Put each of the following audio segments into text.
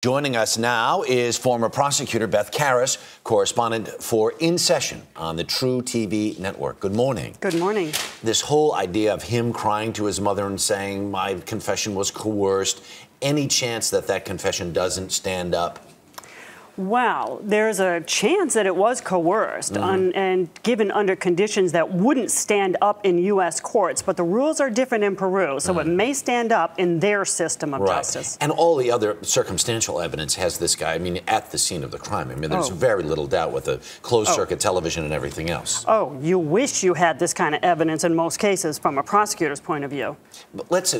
Joining us now is former prosecutor Beth, correspondent for In Session on the True TV network. Good morning. Good morning. This whole idea of him crying to his mother and saying, my confession was coerced, any chance that that confession doesn't stand up? Well, there's a chance that it was coerced and given under conditions that wouldn't stand up in U.S. courts, but the rules are different in Peru, so it may stand up in their system of justice. And all the other circumstantial evidence has this guy, I mean, at the scene of the crime. I mean, there's very little doubt with the closed-circuit television and everything else. Oh, you wish you had this kind of evidence in most cases from a prosecutor's point of view. But let's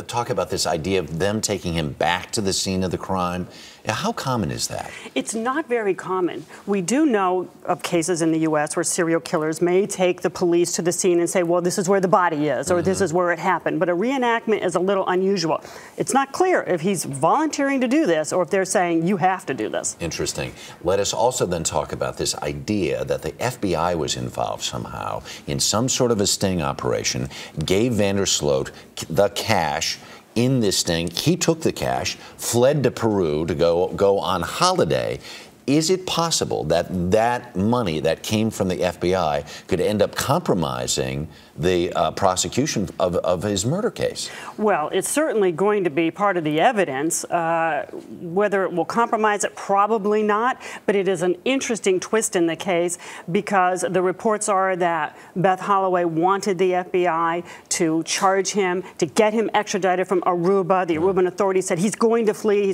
talk about this idea of them taking him back to the scene of the crime. How common is that? It's not very common. We do know of cases in the U.S. where serial killers may take the police to the scene and say, well, this is where the body is, or this is where it happened. But a reenactment is a little unusual. It's not clear if he's volunteering to do this or if they're saying, you have to do this. Interesting. Let us also then talk about this idea that the FBI was involved somehow in some sort of a sting operation, gave Vander Sloot the cash in this sting. He took the cash, fled to Peru to go on holiday. Is it possible that that money that came from the FBI could end up compromising the prosecution of his murder case? Well, it's certainly going to be part of the evidence. Whether it will compromise it, probably not. But it is an interesting twist in the case because the reports are that Beth Holloway wanted the FBI to charge him, to get him extradited from Aruba. The Aruban authorities said he's going to flee,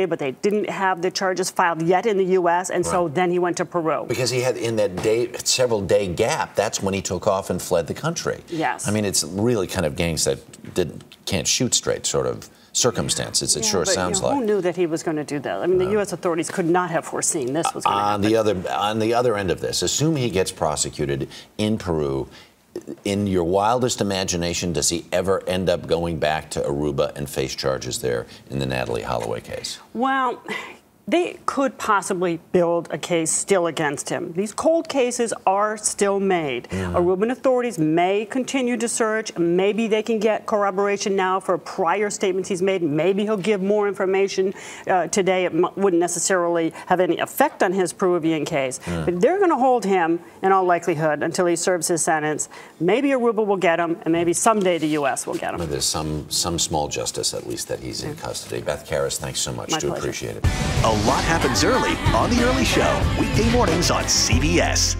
but they didn't have the charges filed yet in the U.S., and so then he went to Peru. Because he had, in that several-day gap, that's when he took off and fled the country. Yes. I mean, it's really kind of gangs that can't shoot straight sort of circumstances, it sure sounds like. Who knew that he was going to do that? I mean, the U.S. authorities could not have foreseen this was going to happen. On the other end of this, assume he gets prosecuted in Peru. In your wildest imagination, does he ever end up going back to Aruba and face charges there in the Natalee Holloway case? Well, they could possibly build a case still against him. These cold cases are still made. Aruban authorities may continue to search. Maybe they can get corroboration now for prior statements he's made. Maybe he'll give more information today. It wouldn't necessarily have any effect on his Peruvian case. But they're going to hold him, in all likelihood, until he serves his sentence. Maybe Aruba will get him, and maybe someday the U.S. will get him. Well, there's some small justice, at least, that he's in custody. Beth, thanks so much. My pleasure. Appreciate it. A lot happens early on The Early Show, weekday mornings on CBS.